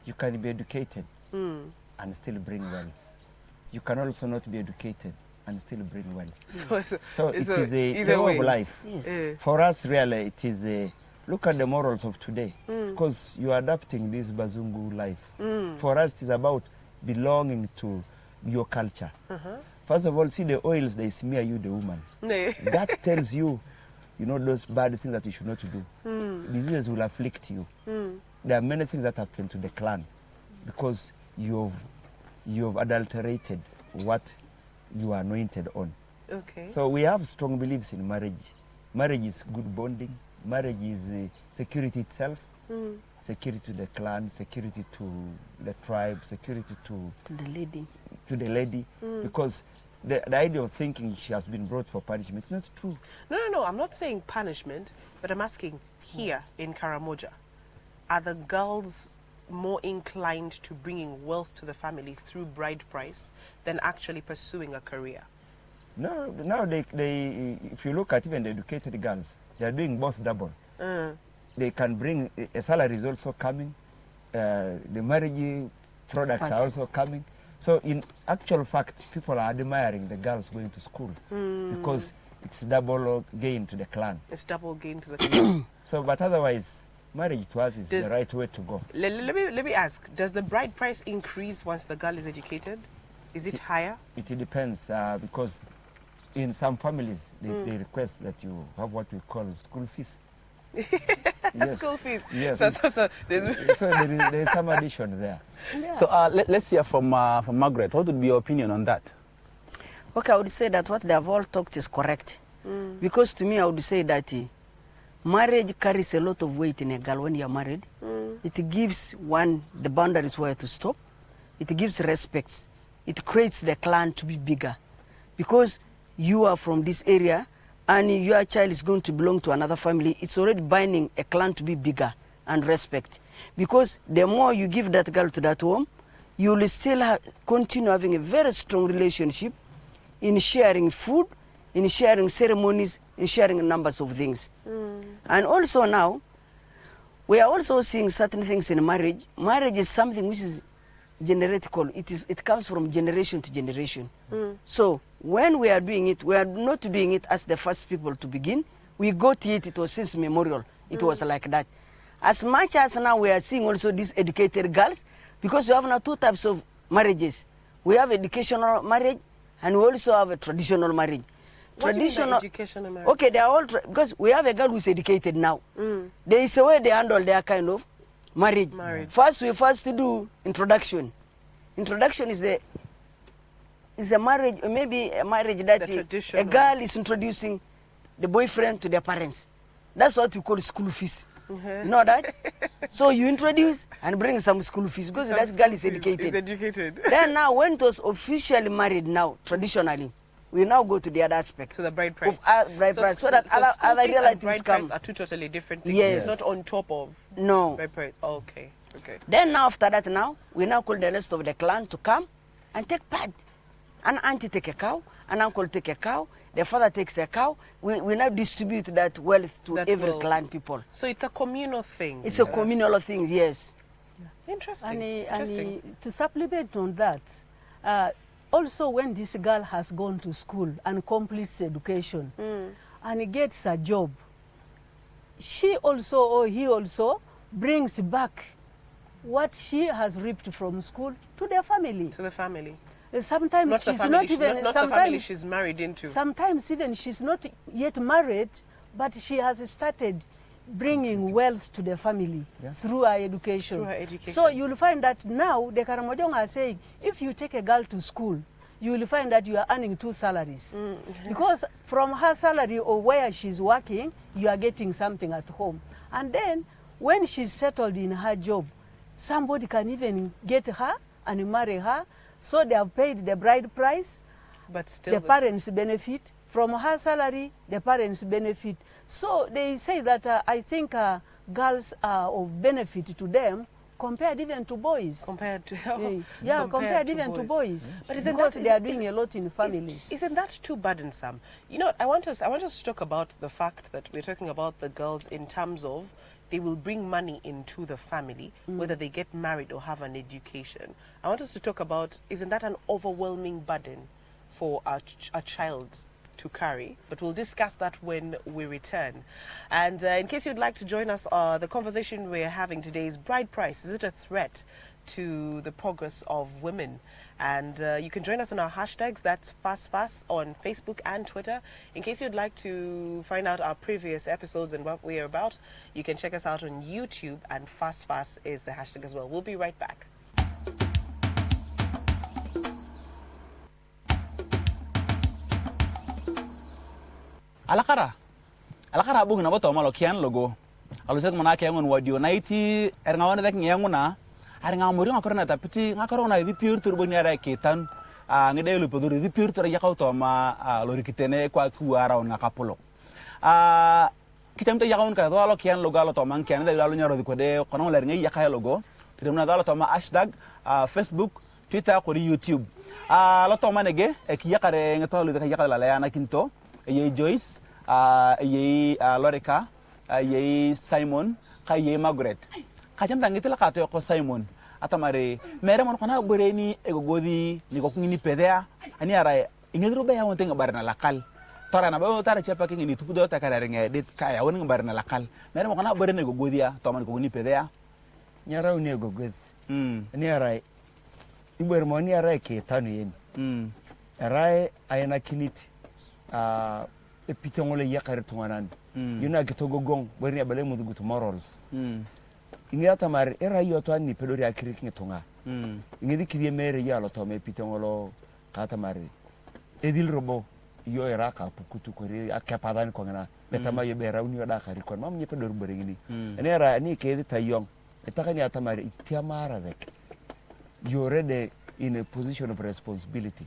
You can be educated and still bring wealth. You can also not be educated and still bring wealth. So it is a way of life. Yes. For us, really, it is a look at the morals of today, because you are adapting this Bazungu life. For us, it is about belonging to your culture. First of all, see the oils they smear you, the woman. That tells you, you know, those bad things that you should not do. Diseases will afflict you. There are many things that happen to the clan because you've adulterated what you are anointed on. Okay. So we have strong beliefs in marriage. Marriage is good bonding. Marriage is security itself. Security to the clan, security to the tribe, security to the lady. Because the idea of thinking she has been brought for punishment is not true. No, I'm not saying punishment, but I'm asking here in Karamoja, are the girls more inclined to bringing wealth to the family through bride price than actually pursuing a career? No, now they if you look at even the educated girls, they are doing both double. They can bring, a salary is also coming, the marriage products are also coming. So in actual fact, people are admiring the girls going to school because it's double gain to the clan. It's double gain to the clan. So, but otherwise, marriage to us is the right way to go. Let me ask, does the bride price increase once the girl is educated? Is it higher? It depends because in some families, they request that you have what we call school fees. Yes. School fees. Yes. So there is some addition there. Yeah. So let's hear from Margaret. What would be your opinion on that? Okay, I would say that what they have all talked is correct. Because to me, I would say that marriage carries a lot of weight in a girl when you are married. It gives one the boundaries where to stop. It gives respect. It creates the clan to be bigger. Because you are from this area, and your child is going to belong to another family, it's already binding a clan to be bigger and respect. Because the more you give that girl to that home, you will still continue having a very strong relationship in sharing food, in sharing ceremonies, in sharing numbers of things. And also now, we are also seeing certain things in marriage. Marriage is something which is generatical. It comes from generation to generation. So when we are doing it, we are not doing it as the first people to begin. We got it was since memorial. It was like that. As much as now we are seeing also these educated girls, because we have now two types of marriages. We have educational marriage and we also have a traditional marriage. What do you mean by educational marriage? Okay, they are all, because we have a girl who is educated now. There is a way they handle their kind of marriage. First, we do introduction. Introduction is a marriage, maybe a marriage that a girl is introducing the boyfriend to their parents. That's what we call school fees. You know that? So you introduce and bring some school fees because that girl is educated. Then now, when it was officially married now, traditionally, we now go to the other aspect. So the bride price. So that other realities come. Are two totally different things. Yes. It's not on top of bride price. Oh, okay. Then now after that we now call the rest of the clan to come and take part. An auntie take a cow, an uncle take a cow, the father takes a cow. We now distribute that wealth to every clan people. So it's a communal thing. It's a communal thing, yes. Interesting. And to supplement on that, also when this girl has gone to school and completes education and gets a job, she also or he also brings back what she has reaped from school to their family. To the family. Sometimes not she's family, not even not the family she's married into. Sometimes even she's not yet married, but she has started bringing wealth to the family through her education. So you'll find that now the Karamojong are saying, if you take a girl to school, you will find that you are earning two salaries. Because from her salary or where she's working, you are getting something at home. And then when she's settled in her job, somebody can even get her and marry her. So they have paid the bride price, but still the parents benefit. From her salary, the parents benefit. So they say that I think girls are of benefit to them compared even to boys. Compared to compared even to boys. But because they are doing a lot in families. Isn't that too burdensome? You know, I want us to talk about the fact that we're talking about the girls in terms of they will bring money into the family, whether they get married or have an education. I want us to talk about, isn't that an overwhelming burden for a child to carry? But we'll discuss that when we return. And in case you'd like to join us, the conversation we're having today is bride price. Is it a threat to the progress of women? And you can join us on our hashtags. That's FASFAS on Facebook and Twitter. In case you'd like to find out our previous episodes and what we are about, you can check us out on YouTube, and FASFAS is the hashtag as well. We'll be right back. Alakara bug na boto malo kian logo. Alusek mona kian on wadio naiti erngawana dek ngiyanguna. Aringa muri ngakorna tapiti ngakorona di pure turbo ni ara ketan ngede lu peduri di pure tora yakau to ma lori kitene kwa kuara on ngakapolo. Kitamta yakau ka do alo kian logo alo to man kian da alo nyaro di kode kono ler ngi yakaya logo. Tirumna do alo to ma hashtag Facebook, Twitter ko YouTube. Alo to manege ki yakare ngato lu de yakala la yana kinto. Ye Joyce, ye Lorica, ye Simon, ye Margaret. Kajam tangi tila kato yoko Simon. Atamare, mere mon kona boreni egogodi ni kokuni pedea. Ani ara ingedro be yawon tenga barna lakal. Tora na ba tara chepa kingi ni tupudo ta kara nge dit kaya won barna lakal. Mere mon kona boreni egogodia to man kokuni pedea. Nyara uni egogod. Ani ara iber mo ni ara ke tanu yen. Ara ayana kiniti. Epitongole yakare tunganan. Yuna gitogo gong bari abale mu gutu morals. Ingia tamar era yo to ani pedori akiri kinga. Ingedi kiriye mere ya lo to me pitongolo kata mari. Edil robo yo era ka pukutu kori akapadan ko ngana. Betama yo bera uni wada kari kon mam nye pedor bari ngini. Ene era ani kedi tayong. Etakani atamari itiamara dek. You're already in a position of responsibility.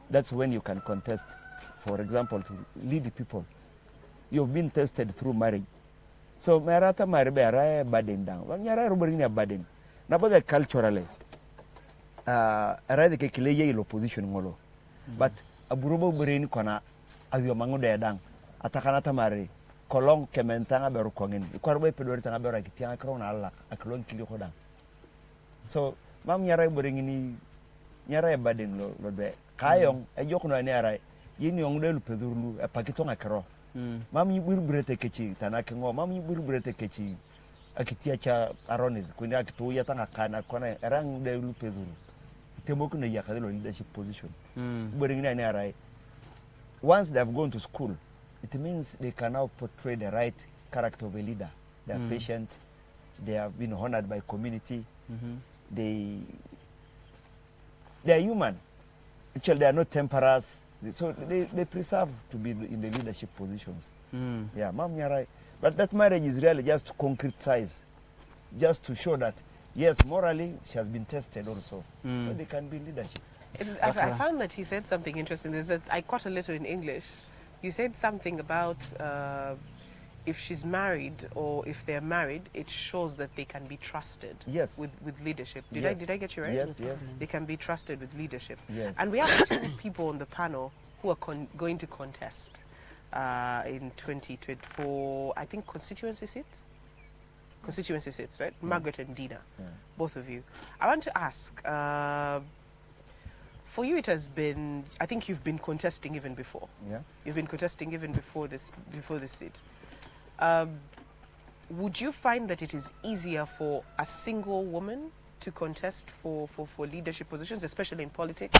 That's when you can contest. For example, to lead the people. You've been tested through marriage. So, merata maribera burden down. Nyara rubarini burden. Na boda culturally. Arade ke kileye ilo position ngolo. But aburobo burini kona ayo mangude edang. Atakana tamari kolong kementanga beru kwangin. Ikwarbo pedori tanga beru akitianga krona alla aklon kili kodang. So, mam nyara burini nyara burden lo be. Kayong ejokno ani arai. Yini yongde lu pedurlu pakitonga kero. Mam yibur brete kechi tanake ngo mam yibur brete kechi akitia cha aroni kundi akitu ya tanga kana kona rang de lu peduru. Temboku na yakadelo leadership position. Bring na arai. Once they have gone to school, it means they can now portray the right character of a leader. They are patient, they have been honored by community. They are human. Actually they are not temperers. So they preserve to be in the leadership positions. Yeah, mom, you're right. But that marriage is really just to concretize, just to show that, yes, morally, she has been tested also. So they can be leadership. I found that he said something interesting. I caught a little in English. You said something about if she's married or if they're married, it shows that they can be trusted. Yes. With leadership. Did I get you right? Yes, yes. They can be trusted with leadership. Yes. And we have two people on the panel who are going to contest in 2024, I think, constituency seats? Constituency seats, right? Margaret and Dina, both of you. I want to ask, for you it has been, I think you've been contesting even before. Yeah. You've been contesting even before this seat. Would you find that it is easier for a single woman to contest for leadership positions, especially in politics,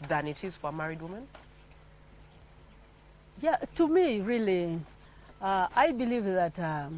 than it is for a married woman? Yeah, to me, really, I believe that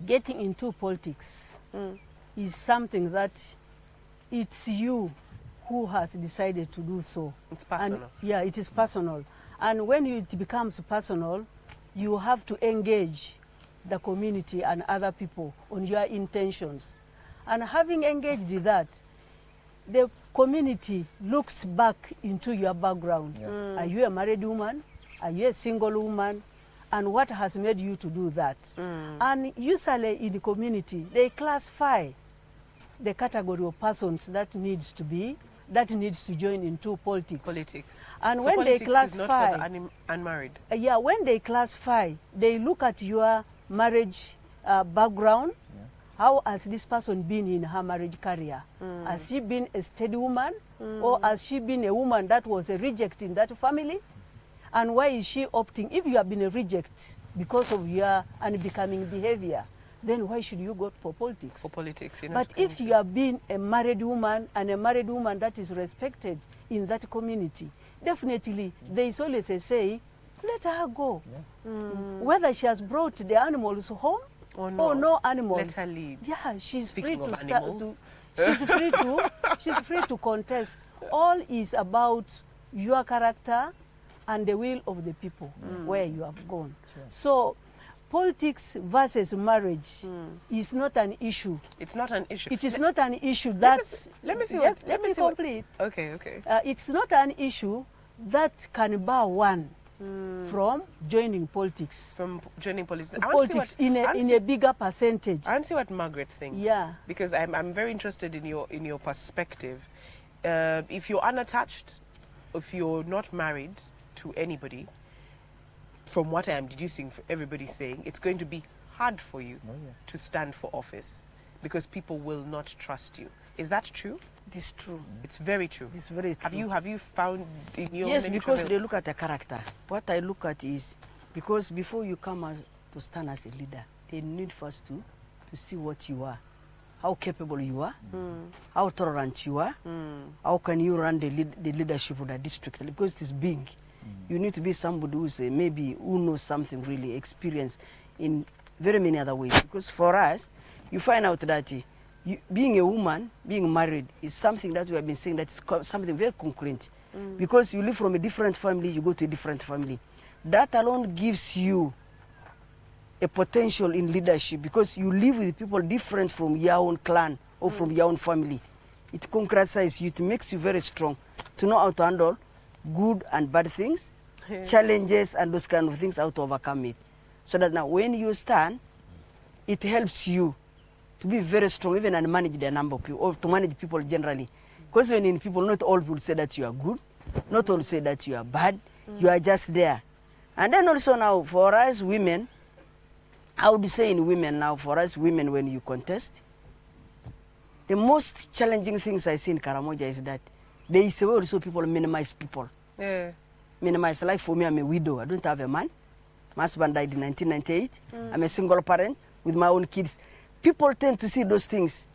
getting into politics is something that it's you who has decided to do so. It's personal. And, yeah, it is personal. And when it becomes personal, you have to engage the community and other people on your intentions. And having engaged in that, the community looks back into your background. Yeah. Are you a married woman? Are you a single woman? And what has made you to do that? And usually in the community, they classify the category of persons that needs to join into politics. And so when politics they classify, is not for the unmarried. Yeah, when they classify, they look at your marriage background. How has this person been in her marriage career? Has she been a steady woman? Or has she been a woman that was a reject in that family? And why is she opting? If you have been a reject because of your unbecoming behavior, then why should you go for politics? For politics, But if you have been a married woman and a married woman that is respected in that community, definitely there is always a say, let her go. Whether she has brought the animals home or no animals. Let her lead. Yeah, she's Speaking free to of start animals. she's free to contest. All is about your character and the will of the people where you have gone. Sure. So politics versus marriage is not an issue. It's not an issue. It is not an issue that... Let me see yes, what... Let me complete. Okay, okay. It's not an issue that can bar one from joining politics. From joining politics. Politics in a bigger percentage. I want to see what Margaret thinks. Yeah. Because I'm very interested in your perspective. If you're unattached, if you're not married to anybody, from what I am deducing from everybody saying, it's going to be hard for you to stand for office because people will not trust you. Is that true? It is true. It's very true. It's very true. Have you found in your... Yes, because they look at the character. What I look at is, because before you come to stand as a leader, they need first to see what you are, how capable you are, how tolerant you are, how can you run the leadership of the district, because it is big. You need to be somebody who's maybe who knows something really, experienced in very many other ways. Because for us, you find out that being a woman, being married, is something that we have been saying that is something very concurrent. Because you live from a different family, you go to a different family. That alone gives you a potential in leadership because you live with people different from your own clan or from your own family. It concretizes you, it makes you very strong to know how to handle good and bad things, challenges and those kind of things, how to overcome it. So that now when you stand, it helps you to be very strong, even and manage the number of people, or to manage people generally. Because when in people, not all people say that you are good, not all say that you are bad, you are just there. And then also now, for us women, I would say in women now, for us women, when you contest, the most challenging things I see in Karamoja is that there is a way also people minimize people. Yeah. Minimize. Like for me, I'm a widow. I don't have a man. My husband died in 1998. I'm a single parent with my own kids. People tend to see those things.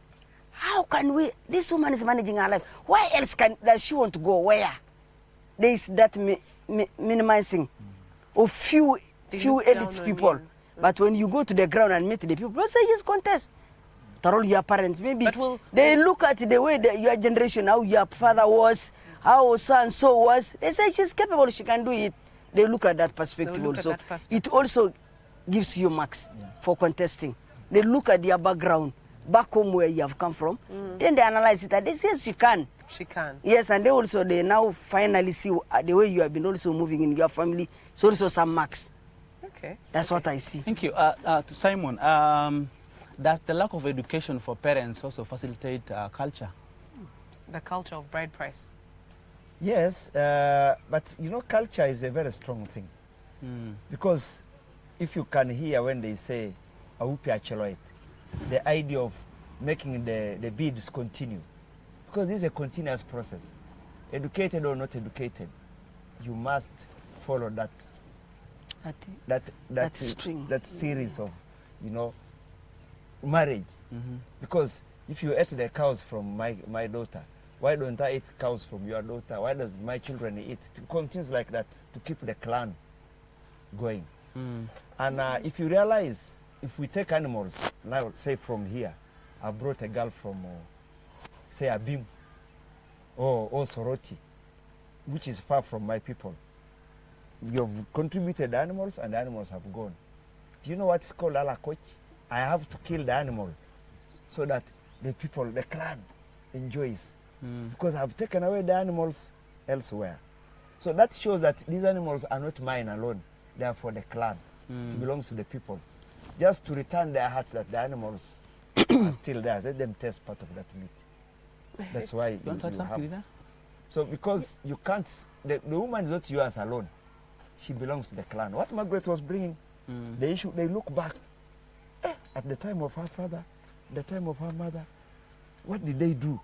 How can we, this woman is managing her life. Why else does she want to go? Where? There is that minimizing of few elite people. But when you go to the ground and meet the people, say just contest. All your parents, maybe they look at the way your generation, how your father was, how so and so was. They say she's capable, she can do it. They look at that perspective also. It also gives you marks for contesting. They look at your background, back home where you have come from. Then they analyze it and they say she can. She can. Yes, and they now finally see the way you have been also moving in your family. So also some marks. Okay. That's what I see. Thank you. To Simon, does the lack of education for parents also facilitate culture? The culture of bride price. Yes, but you know, culture is a very strong thing. Because if you can hear when they say, "Aupi acheloit," the idea of making the beads continue. Because this is a continuous process. Educated or not educated, you must follow that string, that series of, you know, marriage. Because if you ate the cows from my daughter, why don't I eat cows from your daughter? Why does my children eat? It continues like that to keep the clan going. And if you realize, if we take animals, now say from here, I brought a girl from, say, Abim or Soroti, which is far from my people. You've contributed animals and the animals have gone. Do you know what is called alakoch? I have to kill the animal so that the people, the clan, enjoys. Because I've taken away the animals elsewhere. So that shows that these animals are not mine alone. They are for the clan. It belongs to the people. Just to return their hearts that the animals are still there. Let them taste part of that meat. That's why you have. So because you can't, the woman is not yours alone. She belongs to the clan. What Margaret was bringing, the issue, they look back. at the time of her father, the time of her mother, what did they do?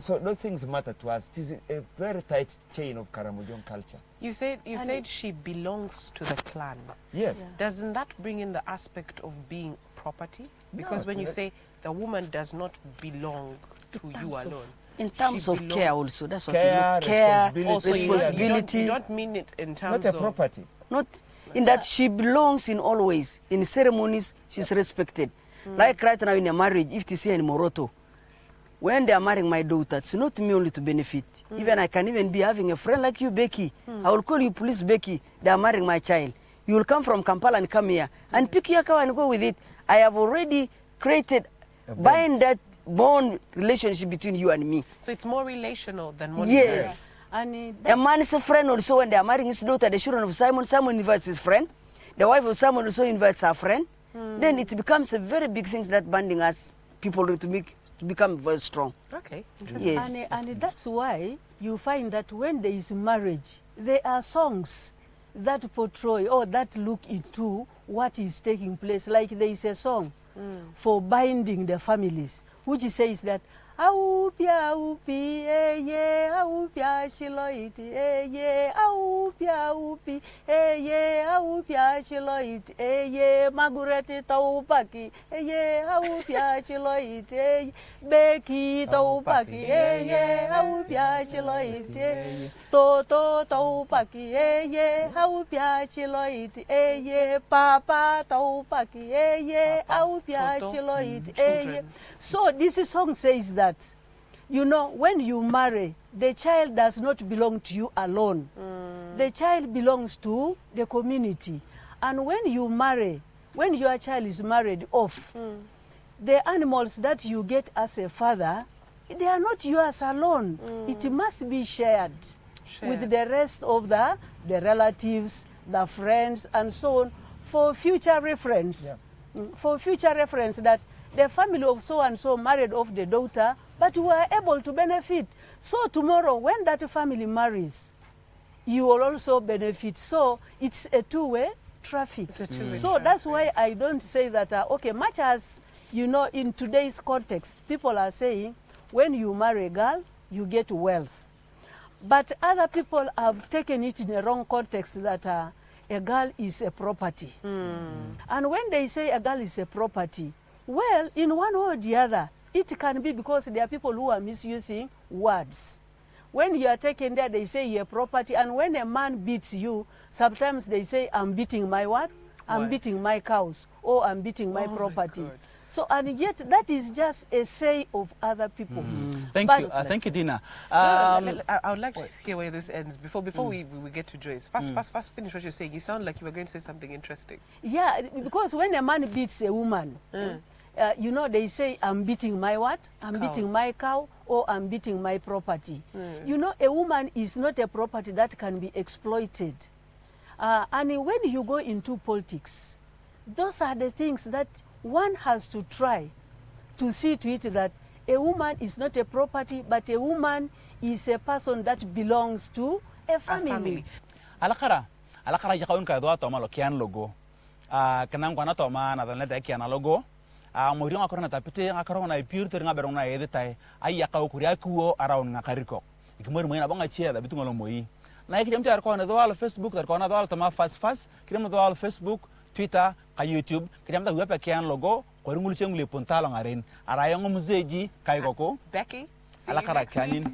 So those things matter to us. It is a very tight chain of Karamojong culture. You said she belongs to the clan. Yes. Yeah. Doesn't that bring in the aspect of being property? Because when you say the woman does not belong to you alone. In terms of care also, that's what care, we look. Care, responsibility. You don't mean it in terms not a property. Not in that she belongs in always. In ceremonies, she's respected. Like right now in a marriage, if you see in Moroto, when they are marrying my daughter, it's not me only to benefit. Even I can even be having a friend like you, Becky. I will call you police Becky. They are marrying my child. You will come from Kampala and come here and pick your car and go with it. I have already created, bind that bond relationship between you and me. So it's more relational than monetary. Yes. And a man is a friend also. When they are marrying his daughter, the children of Simon, Simon invites his friend. The wife of Simon also invites her friend. Then it becomes a very big thing that binding us people to become very strong. Okay, yes. And that's why you find that when there is marriage, there are songs that portray or that look into what is taking place. Like there is a song for binding the families, which says that Aupia upi ye aupia shiloit ye aupia upi ye aupia shiloit ye magureti taupaki ye aupia shiloit ye beki taupaki ye aupia shiloit toto taupaki ye aupia shiloit ye papa taupaki ye aupia shiloit ye. So this song says that, you know, when you marry, the child does not belong to you alone. The child belongs to the community. And when you marry, when your child is married off, the animals that you get as a father, they are not yours alone. It must be shared with the rest of the relatives, the friends, and so on, for future reference. For future reference that the family of so-and-so married off the daughter, but were able to benefit. So tomorrow, when that family marries, you will also benefit. So it's a two-way traffic. So that's why I don't say that, okay, much as, you know, in today's context, people are saying, when you marry a girl, you get wealth. But other people have taken it in a wrong context that a girl is a property. And when they say a girl is a property, well, in one way or the other, it can be because there are people who are misusing words. When you are taken there, they say you're property, and when a man beats you, sometimes they say, I'm beating my what? I'm beating my cows, or I'm beating my property. So, and yet that is just a say of other people. Thank you. Thank you, Dina. I would like to hear where this ends before we get to Joyce. Fast finish what you're saying. You sound like you were going to say something interesting. Yeah, because when a man beats a woman, you know, they say, I'm beating my what? I'm beating my cow, or I'm beating my property. You know, a woman is not a property that can be exploited. And when you go into politics, those are the things that one has to try to see to it that a woman is not a property, but a woman is a person that belongs to a family. Alakara jakaun ka doa toma lo kian logo. Kanang kwana toma na danle ta kian logo. Mori nga korona tapite nga korona pure ter nga berona editai ay yakau kuria kuo araun nga kariko. Ikmor mo ina banga chia da bitu ngolo moi. Na ikijam tar ko na doa Facebook tar ko na doa toma fast kiram doa Facebook, Twitter, ka YouTube, kijam ta huapa kian logo, ko rungul chengule puntalo ngaren. Arayong muzeji kai koko. Becky, alakara kanin.